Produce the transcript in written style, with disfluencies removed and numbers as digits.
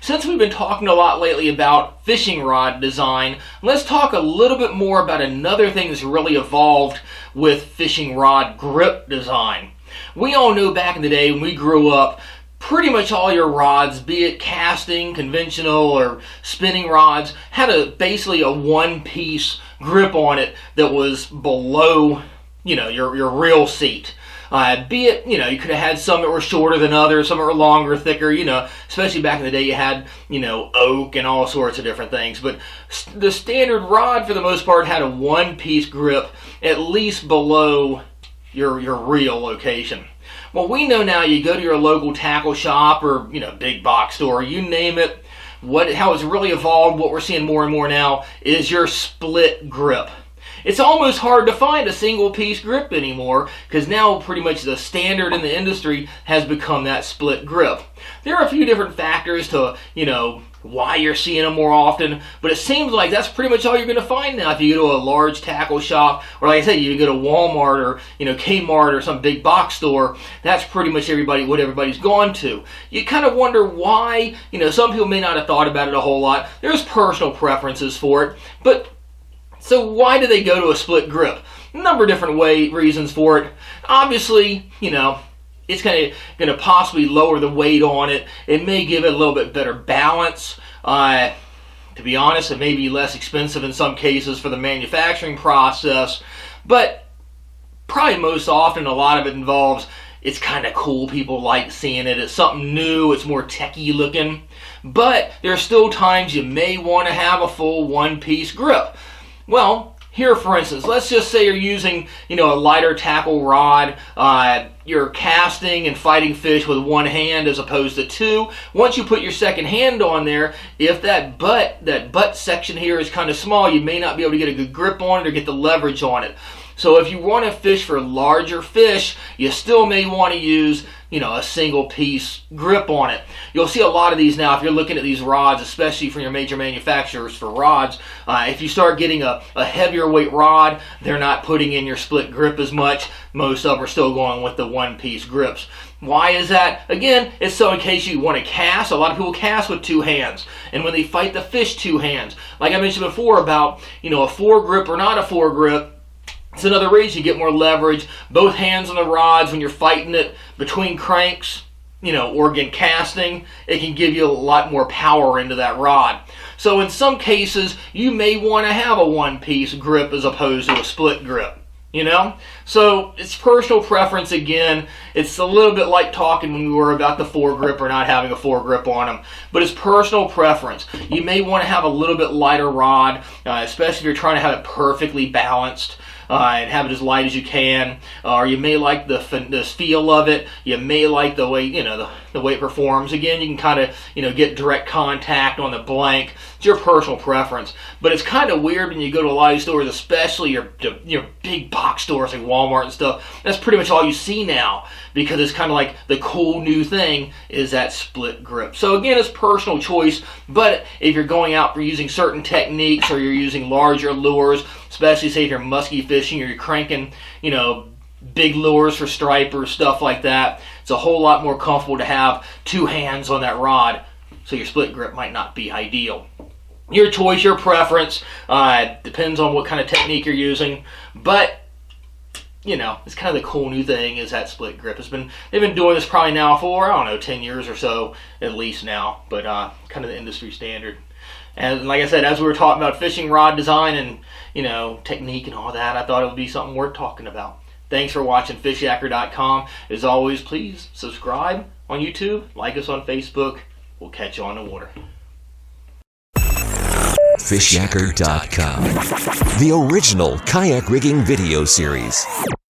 Since we've been talking a lot lately about fishing rod design, let's talk a little bit more about another thing that's really evolved with fishing rod grip design. We all know back in the day when we grew up, pretty much all your rods, be it casting, conventional, or spinning rods, had basically a one-piece grip on it that was below, your real seat. Be it, you could have had some that were shorter than others, some that were longer, thicker, especially back in the day you had, oak and all sorts of different things. But the standard rod, for the most part, had a one-piece grip, at least below your real location. Well, we know now you go to your local tackle shop or, big box store, you name it, how it's really evolved, what we're seeing more and more now, is your split grip. It's almost hard to find a single piece grip anymore because now pretty much the standard in the industry has become that split grip. There are a few different factors to, why you're seeing them more often, but it seems like that's pretty much all you're going to find now if you go to a large tackle shop, or like I said, you go to Walmart or, Kmart or some big box store. That's pretty much what everybody's gone to. You kind of wonder why, some people may not have thought about it a whole lot. There's personal preferences for it, but so why do they go to a split grip? A number of different reasons for it. Obviously, it's going to possibly lower the weight on it. It may give it a little bit better balance. To be honest, it may be less expensive in some cases for the manufacturing process. But probably most often, a lot of it involves, it's kind of cool. People like seeing it. It's something new. It's more techy looking. But there are still times you may want to have a full one-piece grip. Well, here for instance, let's just say you're using, a lighter tackle rod. You're casting and fighting fish with one hand as opposed to two. Once you put your second hand on there, if that butt section here is kind of small, you may not be able to get a good grip on it or get the leverage on it. So if you want to fish for larger fish, you still may want to use, a single piece grip on it. You'll see a lot of these now if you're looking at these rods, especially from your major manufacturers for rods. If you start getting a heavier weight rod, they're not putting in your split grip as much. Most of them are still going with the one-piece grips. Why is that? Again, it's so in case you want to cast. A lot of people cast with two hands. And when they fight the fish, two hands. Like I mentioned before about, a foregrip or not a foregrip, it's another reason you get more leverage. Both hands on the rods when you're fighting it between cranks, or again casting, it can give you a lot more power into that rod. So in some cases, you may want to have a one-piece grip as opposed to a split grip. So it's personal preference again. It's a little bit like talking when we were about the foregrip or not having a foregrip on them. But it's personal preference. You may want to have a little bit lighter rod, especially if you're trying to have it perfectly balanced. And have it as light as you can, or you may like the feel of it. You may like the way the way it performs. Again, you can kind of get direct contact on the blank. It's your personal preference, but it's kind of weird when you go to a lot of these stores, especially your big box stores like Walmart and stuff. That's pretty much all you see now because it's kind of like the cool new thing is that split grip. So again, it's personal choice. But if you're going out for using certain techniques or you're using larger lures, especially say if you're musky fishing or you're cranking, big lures for stripers, stuff like that, it's a whole lot more comfortable to have two hands on that rod, so your split grip might not be ideal. Your choice, your preference, depends on what kind of technique you're using, but it's kind of the cool new thing is that split grip. They've been doing this probably now for, 10 years or so at least now, but kind of the industry standard. And like I said, as we were talking about fishing rod design and, technique and all that, I thought it would be something worth talking about. Thanks for watching Fishyaker.com. As always, please subscribe on YouTube, like us on Facebook. We'll catch you on the water. Fishyaker.com, the original kayak rigging video series.